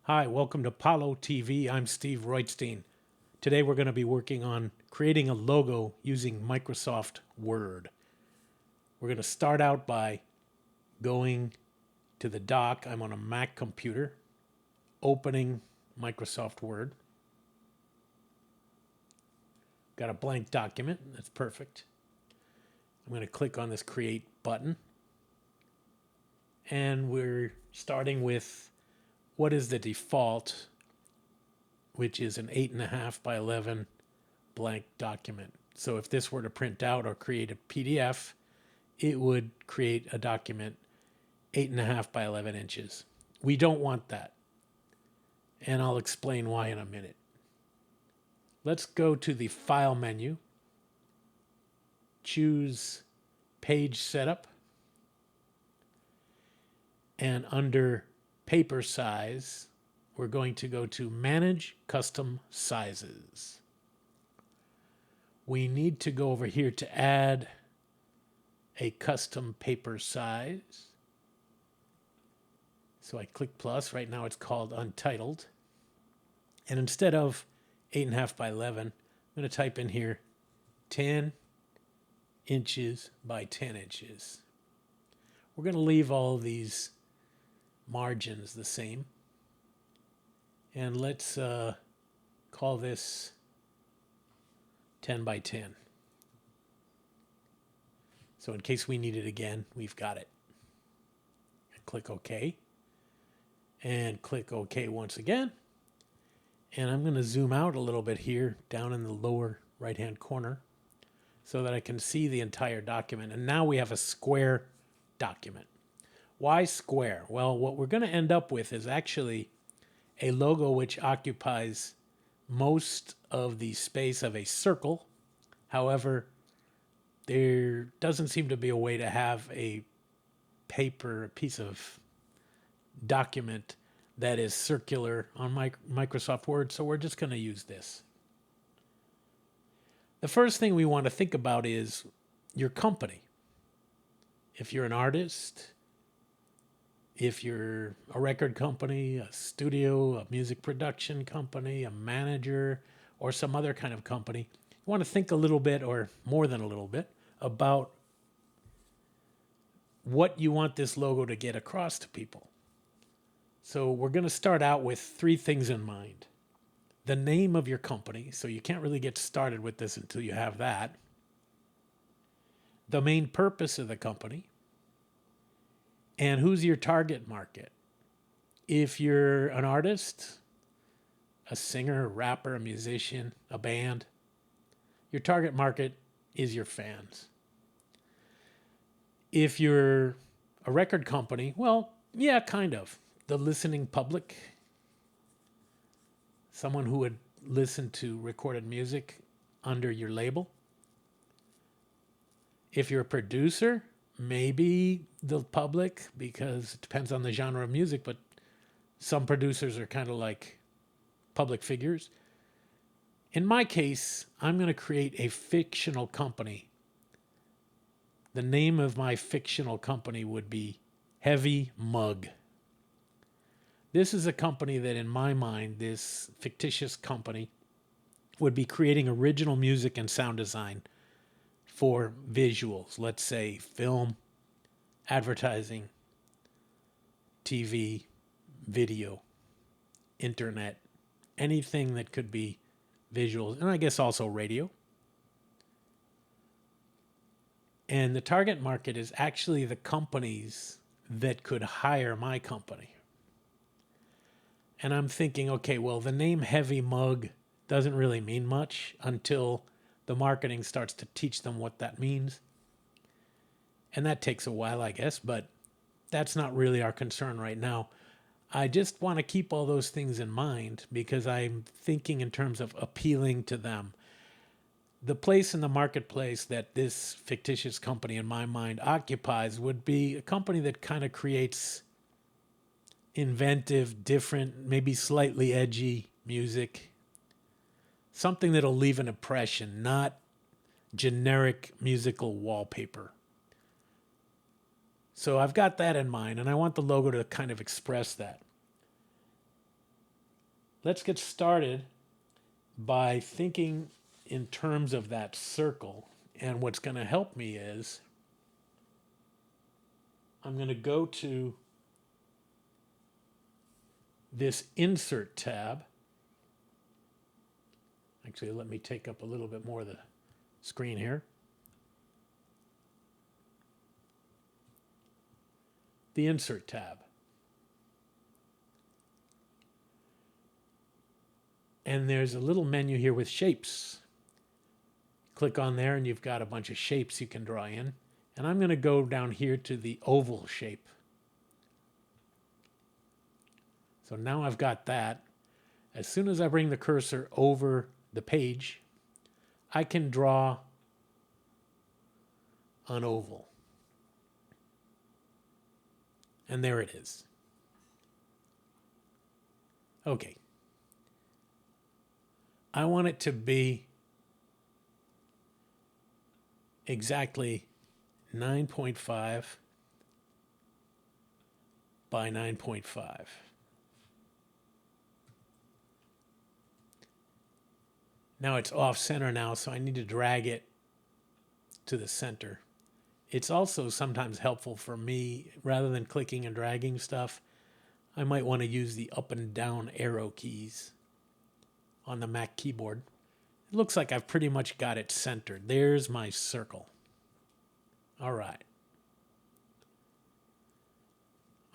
Hi, welcome to Palo TV. I'm Steve Roitstein. Today we're going to be working on creating a logo using Microsoft Word. We're going to start out by going to the dock. I'm on a Mac computer, opening Microsoft Word. Got a blank document. That's perfect. I'm going to click on this Create button. And we're starting with what is the default, which is an 8.5 by 11 blank document. So if this were to print out or create a PDF, it would create a document 8.5 by 11 inches. We don't want that. And I'll explain why in a minute. Let's go to the File menu, choose Page Setup, and under Paper Size, we're going to go to Manage Custom Sizes. We need to go over here to add a custom paper size. So I click plus. Right now it's called Untitled. And instead of 8.5 by 11, I'm going to type in here 10 inches by 10 inches. We're going to leave all these margins the same. And let's call this 10 by 10. So in case we need it again, we've got it. Click OK. And click OK once again. And I'm going to zoom out a little bit here down in the lower right-hand corner so that I can see the entire document. And now we have a square document. Why square? Well, what we're going to end up with is actually a logo which occupies most of the space of a circle. However, there doesn't seem to be a way to have a piece of document that is circular on Microsoft Word, so we're just going to use this. The first thing we want to think about is your company. If you're an artist, if you're a record company, a studio, a music production company, a manager, or some other kind of company, you want to think a little bit, or more than a little bit, about what you want this logo to get across to people. So we're going to start out with three things in mind. The name of your company, so you can't really get started with this until you have that. The main purpose of the company. And who's your target market? If you're an artist, a singer, a rapper, a musician, a band, your target market is your fans. If you're a record company, well, yeah, kind of. The listening public, someone who would listen to recorded music under your label. If you're a producer, maybe the public, because it depends on the genre of music, but some producers are kind of like public figures. In my case, I'm going to create a fictional company. The name of my fictional company would be Heavy Mug. This is a company that, in my mind, this fictitious company would be creating original music and sound design for visuals. Let's say film, advertising, TV, video, internet, anything that could be visuals, and I guess also radio. And the target market is actually the companies that could hire my company. And I'm thinking, okay, well, the name Heavy Mug doesn't really mean much until the marketing starts to teach them what that means. And that takes a while, I guess, but that's not really our concern right now. I just want to keep all those things in mind because I'm thinking in terms of appealing to them. The place in the marketplace that this fictitious company, in my mind, occupies would be a company that kind of creates inventive, different, maybe slightly edgy music. Something that'll leave an impression, not generic musical wallpaper. So I've got that in mind, and I want the logo to kind of express that. let's get started by thinking in terms of that circle. And what's going to help me is I'm going to go to this Insert tab. Actually, let me take up a little bit more of the screen here. The Insert tab. And there's a little menu here with shapes. Click on there and you've got a bunch of shapes you can draw in. And I'm going to go down here to the oval shape. So now I've got that. As soon as I bring the cursor over the page, I can draw an oval. And there it is. Okay. I want it to be exactly 9.5 by 9.5. Now it's off center now, so I need to drag it to the center. It's also sometimes helpful for me, rather than clicking and dragging stuff, I might want to use the up and down arrow keys on the Mac keyboard. It looks like I've pretty much got it centered. There's my circle. All right.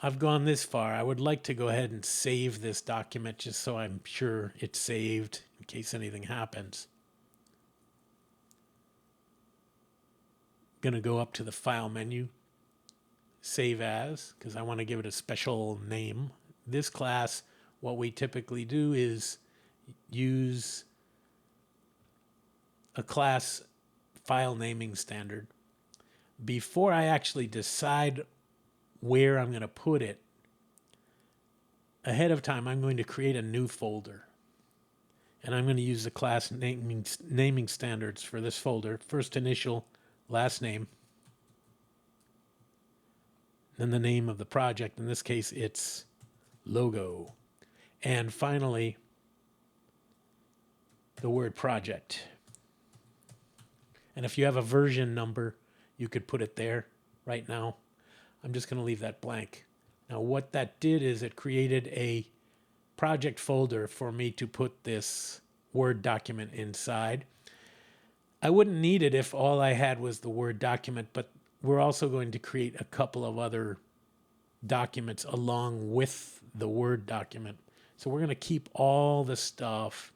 I've gone this far. I would like to go ahead and save this document just so I'm sure it's saved in case anything happens. I'm going to go up to the File menu, Save As, because I want to give it a special name. This class, what we typically do is use a class file naming standard. Before I actually decide where I'm going to put it, ahead of time I'm going to create a new folder. And I'm going to use the class naming standards for this folder. First initial, last name, then the name of the project. In this case, it's logo. And finally, the word project. And if you have a version number, you could put it there right now. I'm just going to leave that blank. Now what that did is it created a project folder for me to put this Word document inside. I wouldn't need it if all I had was the Word document, but we're also going to create a couple of other documents along with the Word document. So we're going to keep all the stuff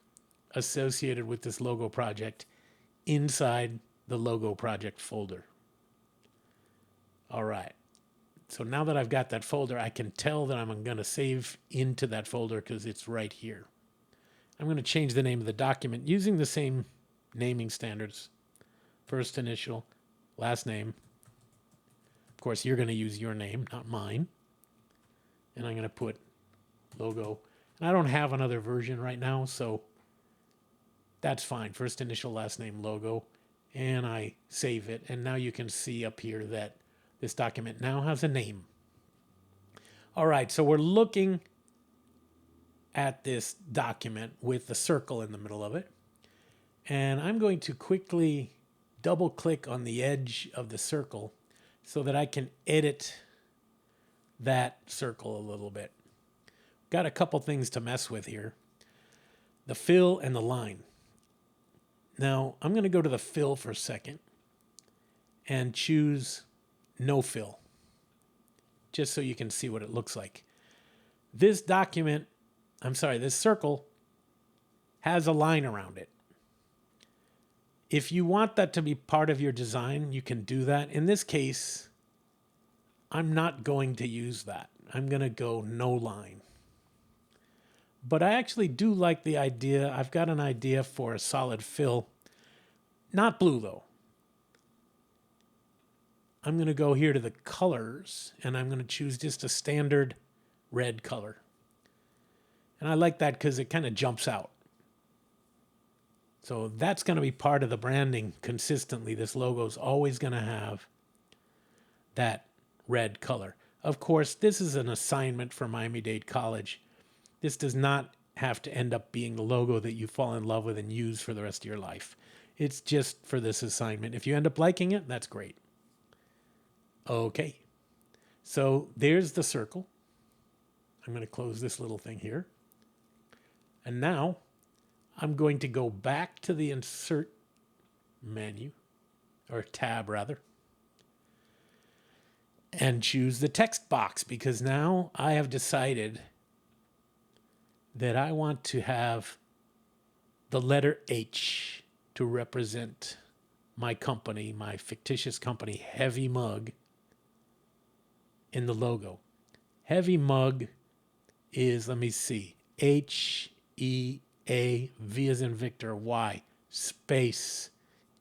associated with this logo project inside the logo project folder. All right. So now that I've got that folder, I can tell that I'm going to save into that folder because it's right here. I'm going to change the name of the document using the same naming standards. First initial, last name. Of course, you're going to use your name, not mine. And I'm going to put logo. And I don't have another version right now, so that's fine. First initial, last name, logo. And I save it. And now you can see up here that this document now has a name. All right, so we're looking at this document with the circle in the middle of it. And I'm going to quickly double click on the edge of the circle so that I can edit that circle a little bit. Got a couple things to mess with here. The fill and the line. Now, I'm going to go to the fill for a second and choose no fill, just so you can see what it looks like. This this circle has a line around it. If you want that to be part of your design, you can do that. In this case, I'm not going to use that. I'm going to go no line. But I actually do like the idea. I've got an idea for a solid fill. Not blue, though. I'm going to go here to the colors, and I'm going to choose just a standard red color. And I like that because it kind of jumps out. So that's going to be part of the branding consistently. This logo is always going to have that red color. Of course, this is an assignment for Miami Dade College. This does not have to end up being the logo that you fall in love with and use for the rest of your life. It's just for this assignment. If you end up liking it, that's great. Okay. So there's the circle. I'm going to close this little thing here. And now I'm going to go back to the insert menu, or tab rather, and choose the text box, because now I have decided that I want to have the letter H to represent my company, my fictitious company, Heavy Mug, in the logo. Heavy Mug is, let me see, H-E-A-V as in Victor, Y, space,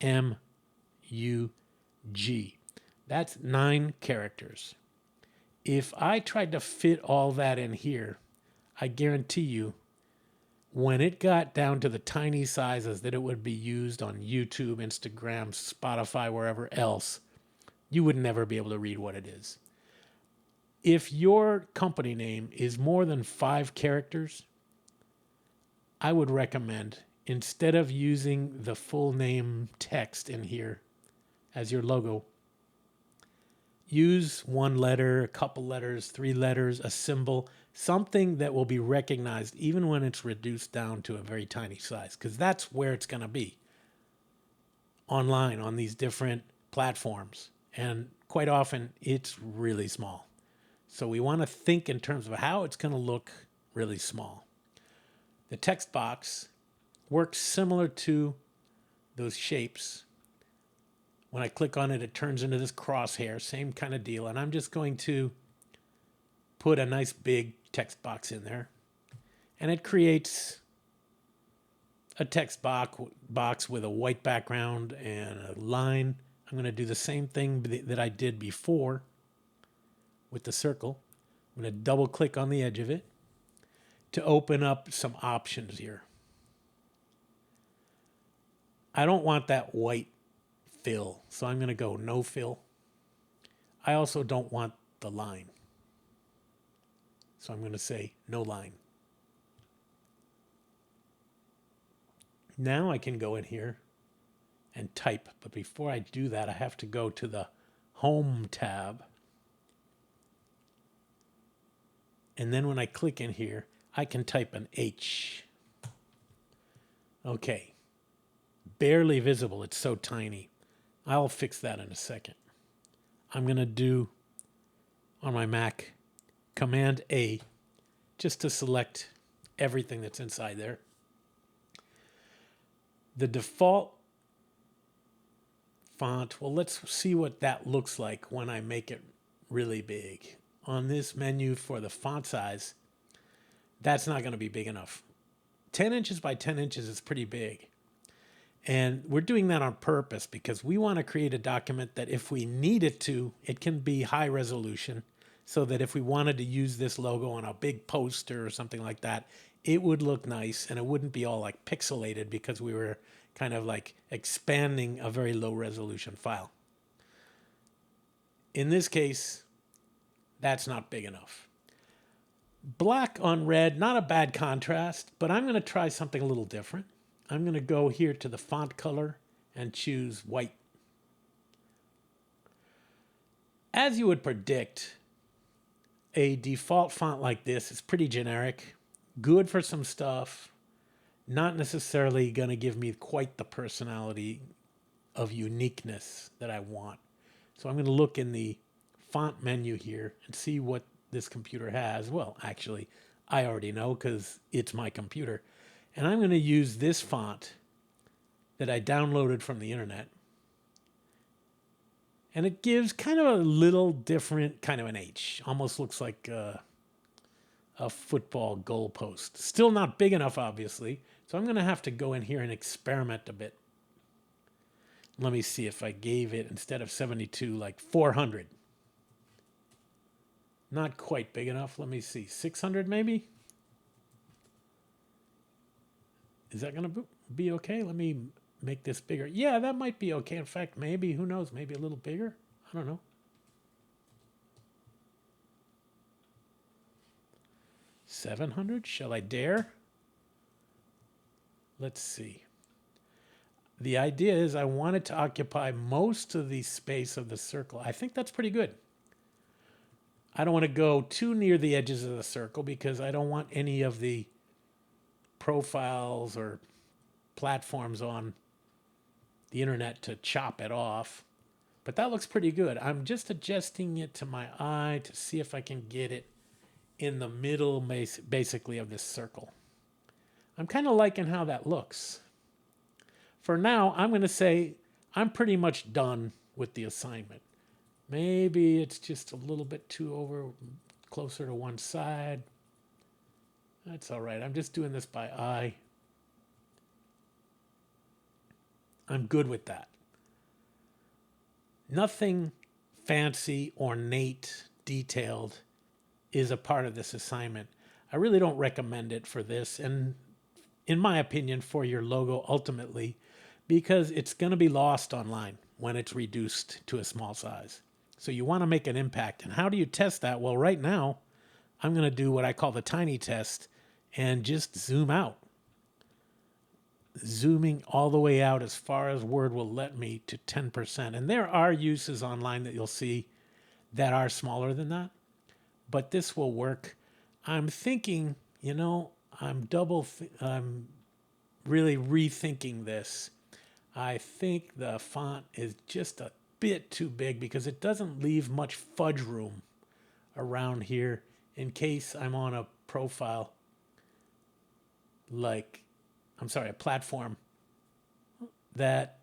M-U-G. That's 9 characters. If I tried to fit all that in here, I guarantee you, when it got down to the tiny sizes that it would be used on YouTube, Instagram, Spotify, wherever else, you would never be able to read what it is. If your company name is more than 5 characters, I would recommend, instead of using the full name text in here as your logo, use 1 letter, a couple letters, 3 letters, a symbol, something that will be recognized even when it's reduced down to a very tiny size, because that's where it's going to be online on these different platforms. And quite often it's really small. So we want to think in terms of how it's going to look really small. The text box works similar to those shapes. When I click on it, it turns into this crosshair, same kind of deal. And I'm just going to put a nice big text box in there. And it creates a text box with a white background and a line. I'm going to do the same thing that I did before with the circle. I'm going to double click on the edge of it to open up some options here. I don't want that white fill, so I'm going to go no fill. I also don't want the line, so I'm going to say no line. Now I can go in here and type, but before I do that, I have to go to the Home tab. And then when I click in here, I can type an H. Okay. Barely visible. It's so tiny. I'll fix that in a second. I'm going to do, on my Mac, Command A, just to select everything that's inside there. The default font, well, let's see what that looks like when I make it really big. On this menu for the font size, that's not going to be big enough. 10 inches by 10 inches is pretty big. And we're doing that on purpose because we want to create a document that if we need it to, it can be high resolution, so that if we wanted to use this logo on a big poster or something like that, it would look nice and it wouldn't be all like pixelated because we were kind of like expanding a very low resolution file. In this case, that's not big enough. Black on red, not a bad contrast, but I'm going to try something a little different. I'm going to go here to the font color and choose white. As you would predict, a default font like this is pretty generic, good for some stuff, not necessarily going to give me quite the personality of uniqueness that I want. So I'm going to look in the font menu here and see what this computer has. Well, actually, I already know because it's my computer. And I'm going to use this font that I downloaded from the internet. And it gives kind of a little different kind of an H. Almost looks like a football goalpost. Still not big enough, obviously. So I'm going to have to go in here and experiment a bit. Let me see if I gave it, instead of 72, like 400. Not quite big enough. Let me see. 600 maybe? Is that going to be okay? Let me make this bigger. Yeah, that might be okay. In fact, maybe, who knows, maybe a little bigger. I don't know. 700? Shall I dare? let's see. The idea is I want it to occupy most of the space of the circle. I think that's pretty good. I don't want to go too near the edges of the circle because I don't want any of the profiles or platforms on the internet to chop it off. But that looks pretty good. I'm just adjusting it to my eye to see if I can get it in the middle, basically, of this circle. I'm kind of liking how that looks. For now, I'm going to say I'm pretty much done with the assignment. Maybe it's just a little bit too closer to one side. That's all right. I'm just doing this by eye. I'm good with that. Nothing fancy, ornate, detailed is a part of this assignment. I really don't recommend it for this, and in my opinion, for your logo ultimately, because it's going to be lost online when it's reduced to a small size. So you want to make an impact. And how do you test that? Well, right now, I'm going to do what I call the tiny test and just zoom out. Zooming all the way out as far as Word will let me to 10%. And there are uses online that you'll see that are smaller than that, but this will work. I'm thinking, I'm really rethinking this. I think the font is just a bit too big because it doesn't leave much fudge room around here in case I'm on a profile a platform that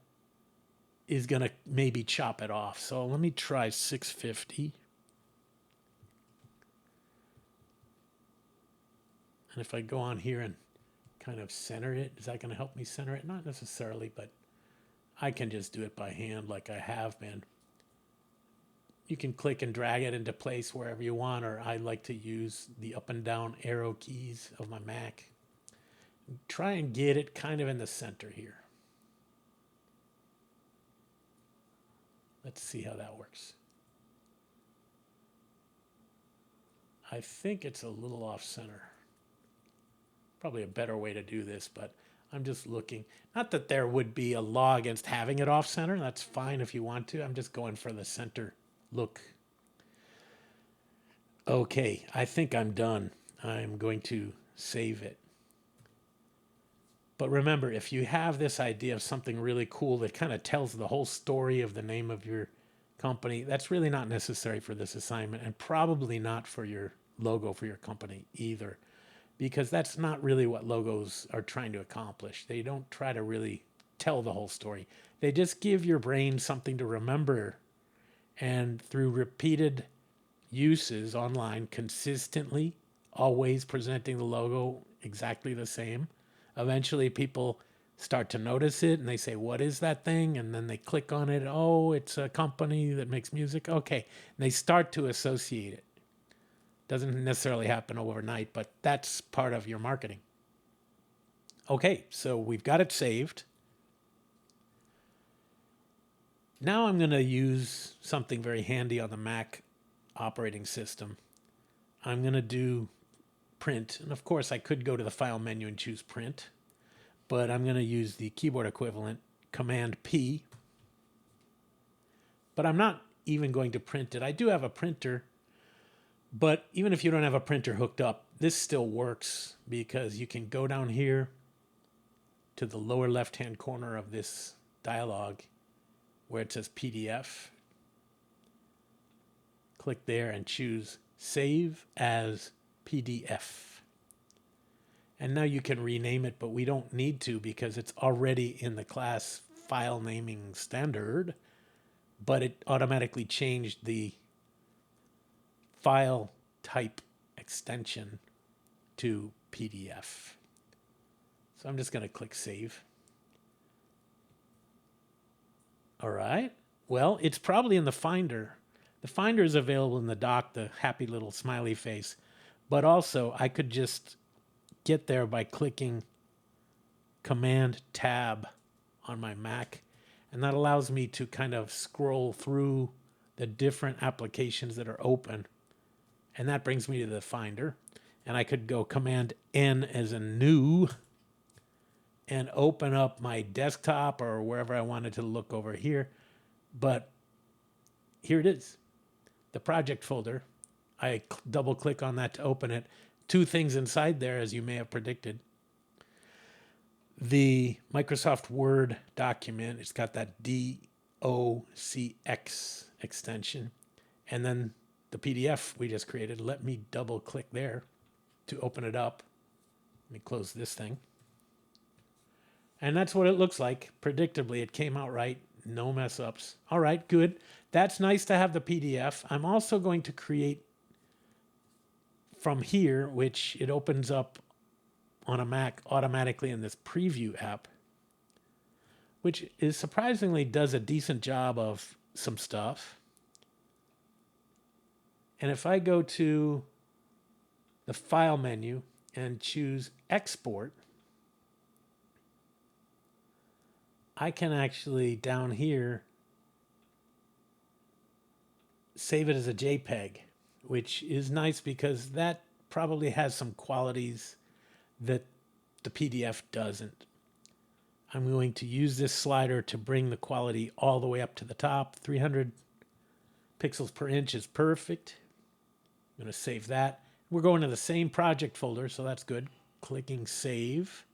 is going to maybe chop it off. So let me try 650. And if I go on here and kind of center it, is that going to help me center it? Not necessarily, but I can just do it by hand like I have been. You can click and drag it into place wherever you want, or I like to use the up and down arrow keys of my Mac. Try and get it kind of in the center here. Let's see how that works. I think it's a little off center. Probably a better way to do this, but I'm just looking. Not that there would be a law against having it off center. That's fine if you want to. I'm just going for the center look. Okay, I think I'm done. I'm going to save it. But remember, if you have this idea of something really cool that kind of tells the whole story of the name of your company, that's really not necessary for this assignment, and probably not for your logo for your company either, because that's not really what logos are trying to accomplish. They don't try to really tell the whole story. They just give your brain something to remember, and through repeated uses online consistently, always presenting the logo exactly the same, eventually people start to notice it and they say, what is that thing? And then they click on it. Oh, it's a company that makes music. Okay. And they start to associate it. Doesn't necessarily happen overnight, but that's part of your marketing. Okay, so we've got it saved. Now I'm going to use something very handy on the Mac operating system. I'm going to do print. And of course, I could go to the file menu and choose print, but I'm going to use the keyboard equivalent, Command P. But I'm not even going to print it. I do have a printer, but even if you don't have a printer hooked up, this still works because you can go down here to the lower left-hand corner of this dialog where it says PDF. Click there and choose Save as PDF. And now you can rename it, but we don't need to because it's already in the class file naming standard, but it automatically changed the file type extension to PDF. So I'm just going to click Save. All right. Well, it's probably in the Finder. The Finder is available in the dock, the happy little smiley face. But also, I could just get there by clicking Command Tab on my Mac. And that allows me to kind of scroll through the different applications that are open. And that brings me to the Finder. And I could go Command N as in new. and open up my desktop or wherever I wanted to look over here. But here it is, the project folder. I double click on that to open it. Two things inside there, as you may have predicted. The Microsoft Word document, it's got that DOCX extension. And then the PDF we just created. Let me double click there to open it up. Let me close this thing. And that's what it looks like. Predictably, it came out right. No mess ups. All right, good. That's nice to have the PDF. I'm also going to create from here, which it opens up on a Mac automatically in this preview app, which is surprisingly does a decent job of some stuff. And if I go to the file menu and choose export, I can actually down here save it as a JPEG, which is nice because that probably has some qualities that the PDF doesn't. I'm going to use this slider to bring the quality all the way up to the top. 300 pixels per inch is perfect. I'm going to save that. We're going to the same project folder, so that's good. Clicking save.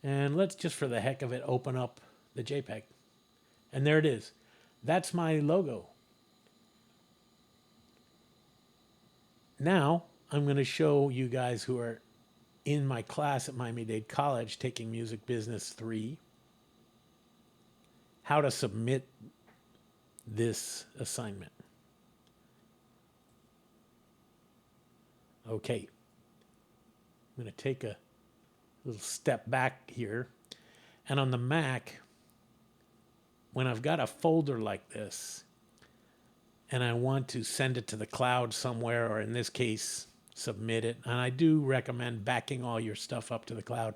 And let's just for the heck of it open up the JPEG. And there it is. That's my logo. Now I'm going to show you guys who are in my class at Miami Dade College taking Music Business 3 how to submit this assignment. Okay. I'm going to take a little step back here. And on the Mac, when I've got a folder like this and I want to send it to the cloud somewhere, or in this case, submit it, and I do recommend backing all your stuff up to the cloud,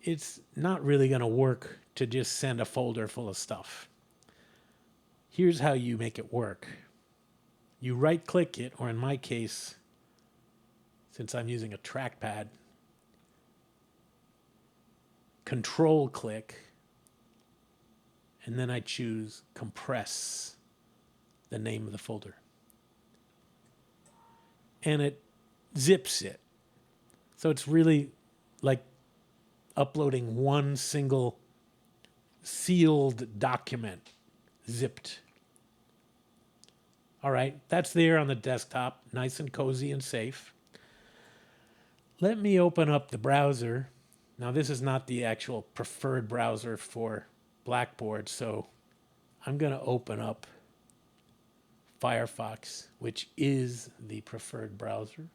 it's not really going to work to just send a folder full of stuff. Here's how you make it work. You right click it, or in my case, since I'm using a trackpad, control click, and then I choose compress, the name of the folder. And it zips it. So it's really like uploading one single sealed document, zipped. All right, that's there on the desktop, nice and cozy and safe. Let me open up the browser. Now, this is not the actual preferred browser for Blackboard, so I'm going to open up Firefox, which is the preferred browser.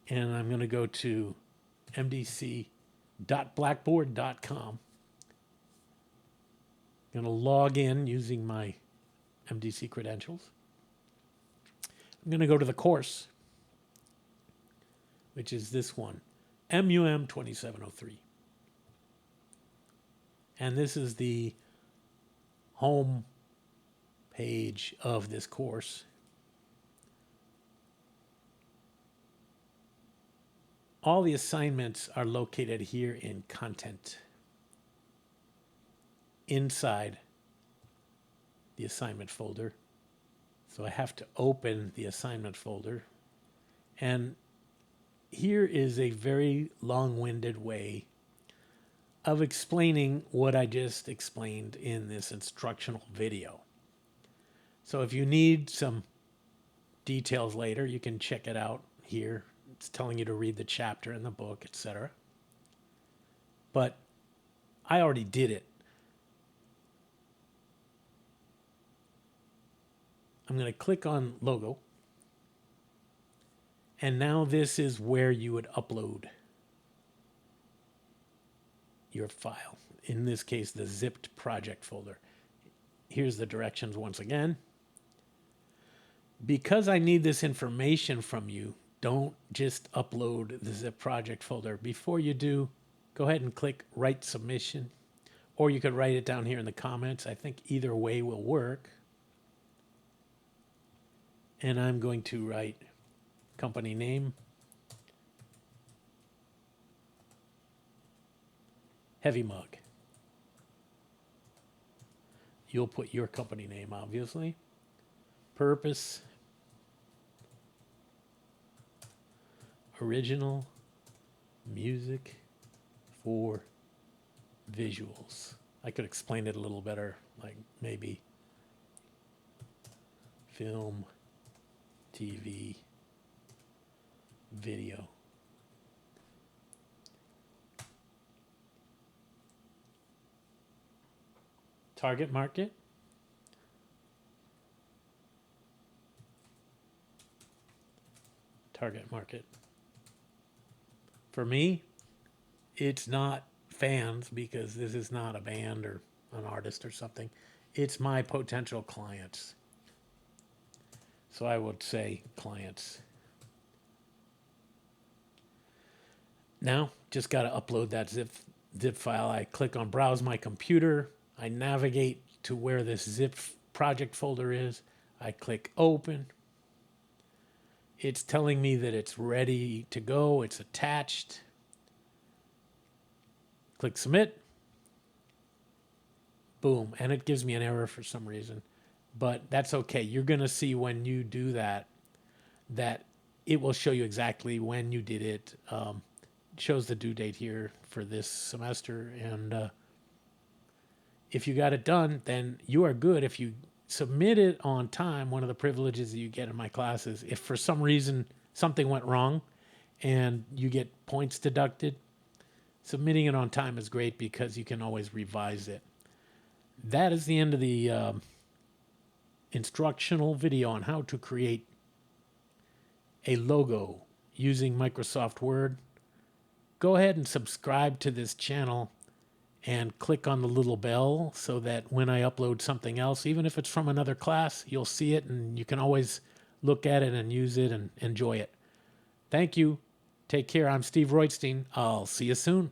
And I'm going to go to mdc.blackboard.com. I'm going to log in using my MDC credentials. I'm going to go to the course, which is this one, MUM 2703. And this is the home page of this course. All the assignments are located here in content, inside the assignment folder. So I have to open the assignment folder. And here is a very long-winded way of explaining what I just explained in this instructional video. So if you need some details later, you can check it out here. It's telling you to read the chapter in the book, etc. But I already did it. I'm going to click on logo. And now this is where you would upload your file. In this case, the zipped project folder. Here's the directions once again. Because I need this information from you, don't just upload the zip project folder. Before you do, go ahead and click Write Submission, or you could write it down here in the comments. I think either way will work. And I'm going to write company name, Heavy Mug. You'll put your company name, obviously. Purpose, original music for visuals. I could explain it a little better, like maybe film, TV, video. Target market. Target market. For me, it's not fans because this is not a band or an artist or something. It's my potential clients. So I would say clients. Now, just got to upload that zip file. I click on Browse My Computer. I navigate to where this zip project folder is. I click Open. It's telling me that it's ready to go. It's attached. Click Submit. Boom. And it gives me an error for some reason. But that's okay. You're going to see when you do that, that it will show you exactly when you did it. It shows the due date here for this semester. And if you got it done, then you are good. If you submit it on time, one of the privileges that you get in my classes, if for some reason something went wrong and you get points deducted, submitting it on time is great because you can always revise it. That is the end of the instructional video on how to create a logo using Microsoft Word. Go ahead and subscribe to this channel and click on the little bell so that when I upload something else, even if it's from another class, you'll see it and you can always look at it and use it and enjoy it. Thank you. Take care. I'm Steve Roitstein. I'll see you soon.